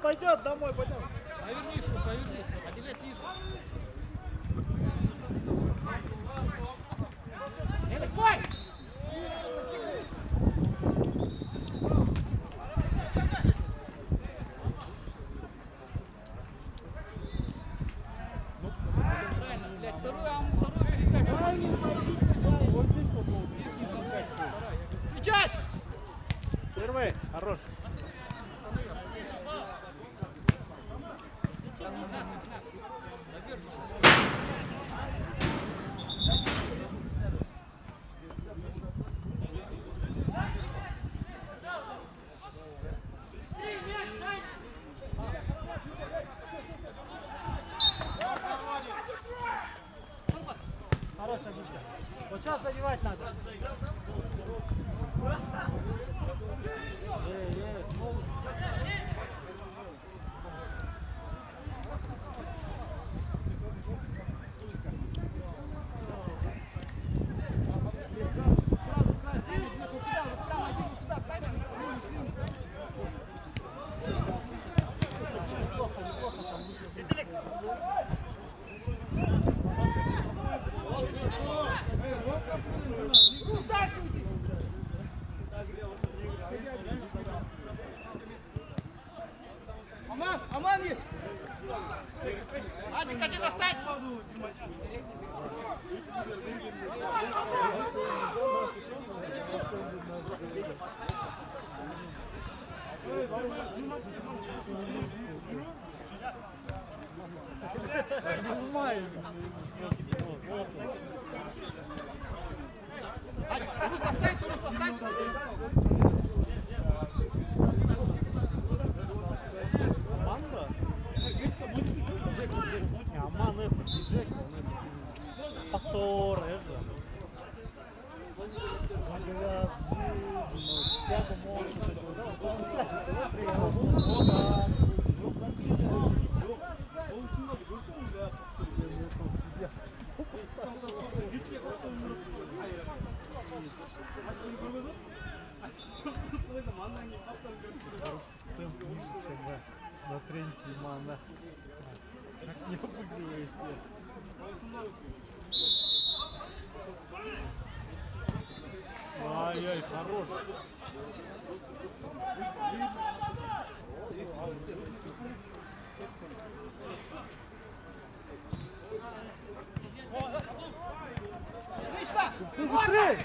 Пойдет, домой пойдем. Повернись, повернись. Отделять ниже. Давай! Правильно, блядь, вторую передачу. Вот здесь попал. Встречать! Первый, хорош. Хорошая мишка. Вот сейчас одевать надо. Аман есть! Адик, один достать! Рус, останься! Пастор, это. На треньке мана. Не выглядит. Ай-яй, хорош. Быстрей!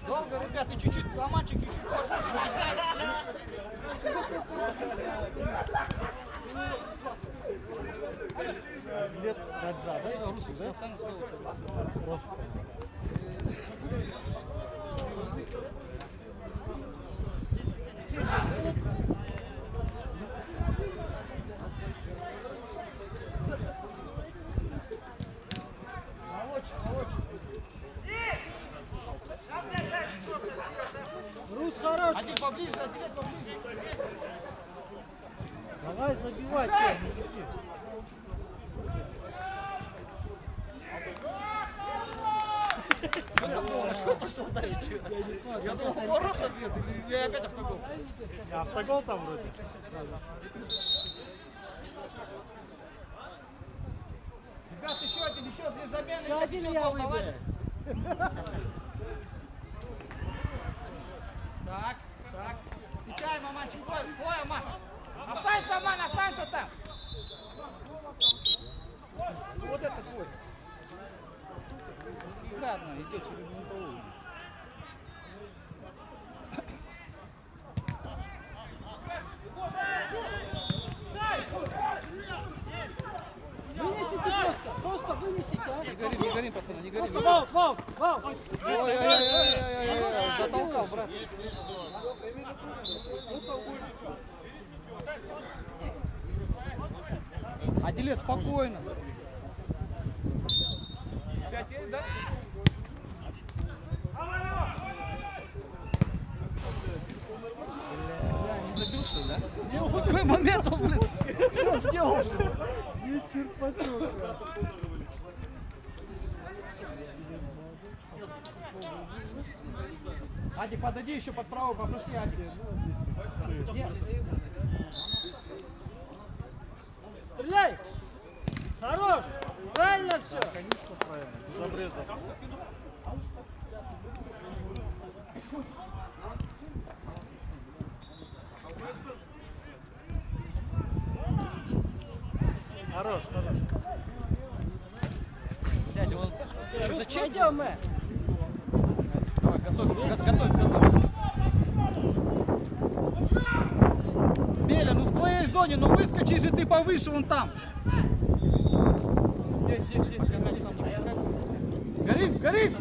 Долго, ребята, чуть-чуть, ломанчик, чуть-чуть пошел, Лет Раджа, да? Русик, да? Просто. Рус хороший. Один поближе, один поближе. Давай забивать, мужики. Что пошел дальше? Я думал, поворот отбьет, или я опять автогол? Автогол там вроде. Ребят, еще две замены. Еще один я выйду. Так. Сейчас, маманчик, твой, Аман. Останется, Аман, останется там. Вот это твой. Ладно, идет через ментовую. Вынесите просто вынесите, а? Не горим, пацаны, не горим. Просто вау. Ой-ой-ой, затолкал, брат. Аделет, спокойно. 5 есть, да? Не забил, что ли? А? Какой момент он, блин, что он сделал? Вечер потек. Адик, подойди еще под правую, попроси Адик. Нет. Стреляй! Хорош! Правильно все! Конечно, правильно. Забрезал. Хорош, хорош. Дядя, он... Что, зачем? Пойдем мы! Давай, готовь. Беля, ну в твоей зоне, ну выскочи же ты повыше, вон там. Горим!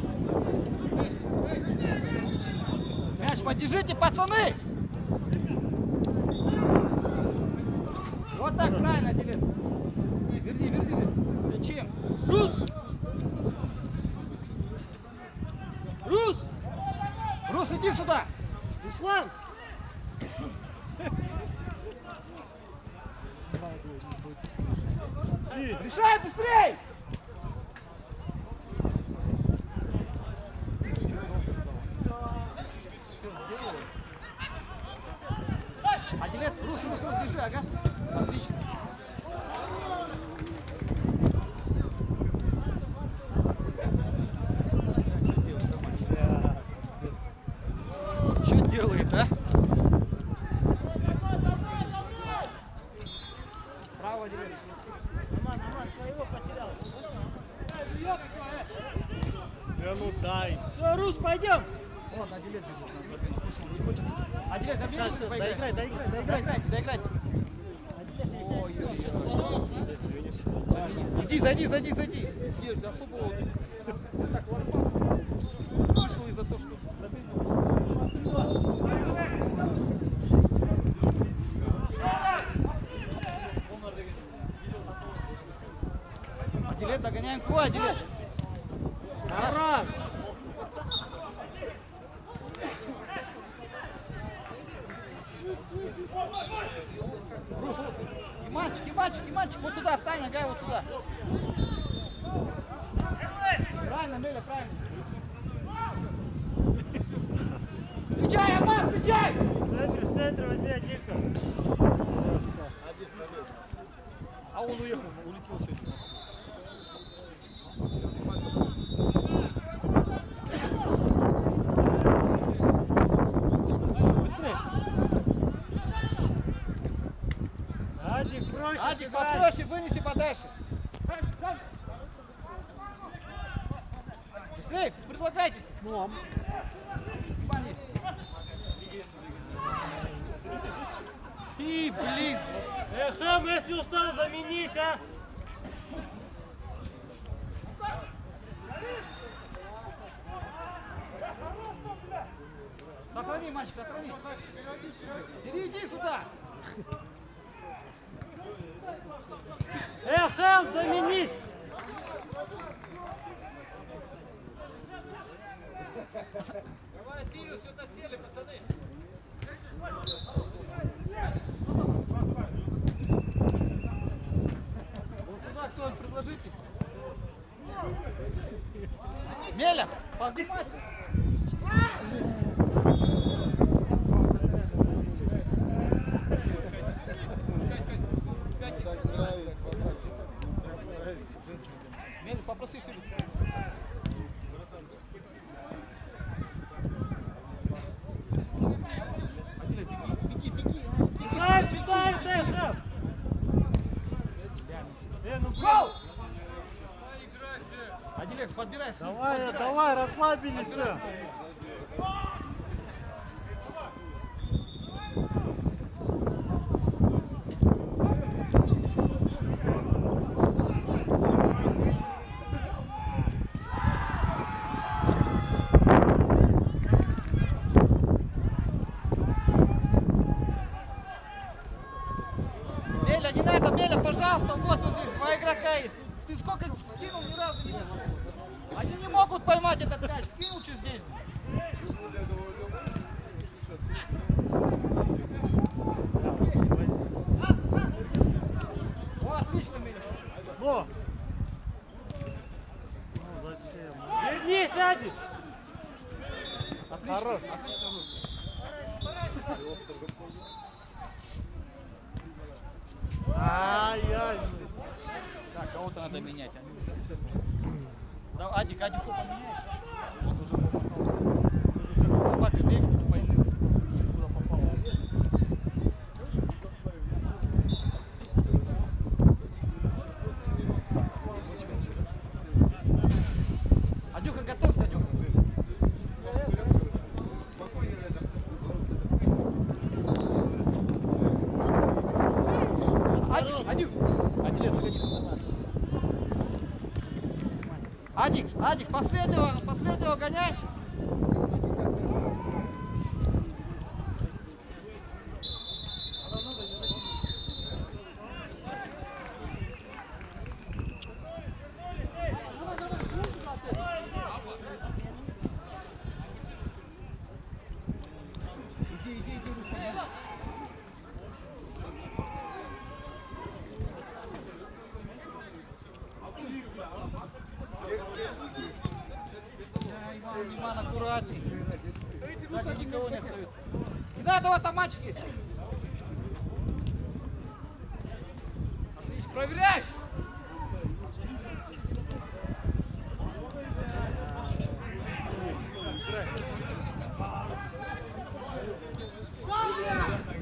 Мяч поддержите, пацаны! Вот так правильно, Дилет. Верни. Зачем? Рус, иди сюда. Руслан! Решай быстрей! А Дилет, Рус, держи, ага. Отлично. Что делает, а? Право, Дилет. Нормально, своего потерял. Да ну дай. Все, Рус, пойдем! Вот, а Дилет бежит. А Дилет, забери, Сейчас, что доиграй. Доиграйте. Иди, зайди. Где особо вышел из-за того, что Дилет, догоняем твой, Дилет. Хорош! Рус, и мальчик, вот сюда, стань, ага, вот сюда. Правильно, Меля, правильно. Встречай, Аман, встречай! В центре возьми Адика. А он уехал, улетел сегодня. Быстрее! Адик, проще Адик, сыграй. попроще, вынеси подальше. Быстрее, предлагайтесь. Ну, Иван есть. И, блин! Хэм, если устал, заменись, а! Сохрани, мальчик, сохрани. Иди сюда. Хэм, заменись! Вот сюда кто-нибудь предложите. Меля, поднимайте. Меля, попроси сюда. Читай, Хэм! Ну, Гол! Адилек, подбирай. давай, расслабились все. Меля, не надо, Меля, пожалуйста, вот здесь два игрока есть. Ты сколько скинул, ни разу не вышел. Они не могут поймать этот мяч, скинул что здесь. Хорош. Отлично, Рус. Ай-яй. Так, кого-то надо менять. Да, Адик поменяй. Он уже попал. Собака бегает, поймет, куда попала. Адюха, готовься, Адюха. Адик, Адик, последнего гоняй. Иван, аккуратней. Сзади никого не остается. Не надо, вот там мальчик есть. Отлично, проверяй.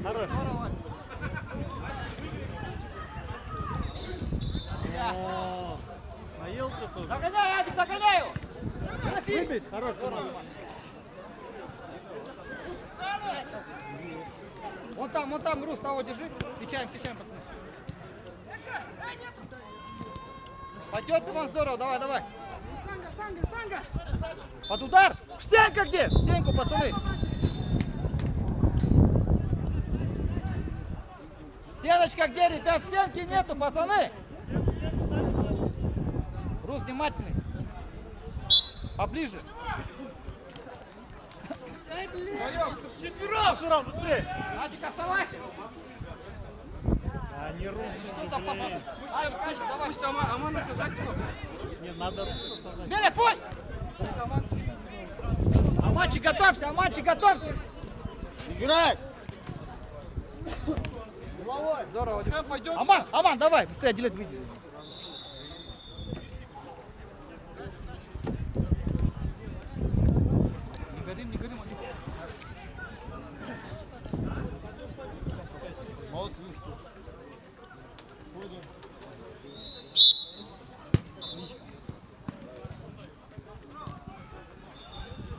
Хорош. Здорово. О, наелся тоже. Догоняй, Адик, догоняй его. Красиво. Выбить. Хорош. Вон там, Рус, того держи. Встречаем, пацаны. Пойдет Иван, здорово, давай. Штанга. Под удар. Стенка где? Стенку, пацаны. Стеночка где, ребят? Стенки нету, пацаны. Рус, внимательный. Поближе. Четвером, быстрее. Адик, оставайся. А не руки. Что за пацаны? Давай, все, Амана сажать его. Не надо руки сажать. Беля, пой! Аманчик, готовься! Играй! Здорово. Аман, давай, быстрее, отделять, выйди. Не горим, Адик. Молодцы.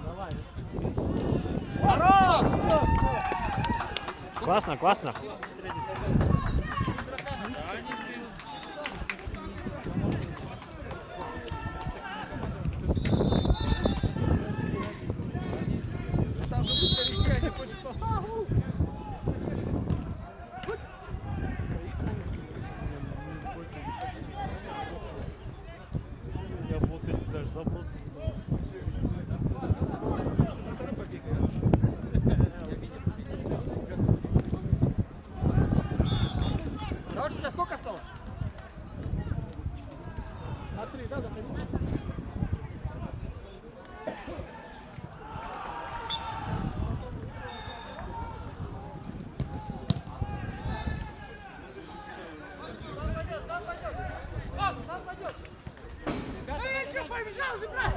Давай. Хорош! Классно. Я вот эти даже забросы. Давай, у тебя сколько осталось? На 3, да, заходи. Побежал же, брат!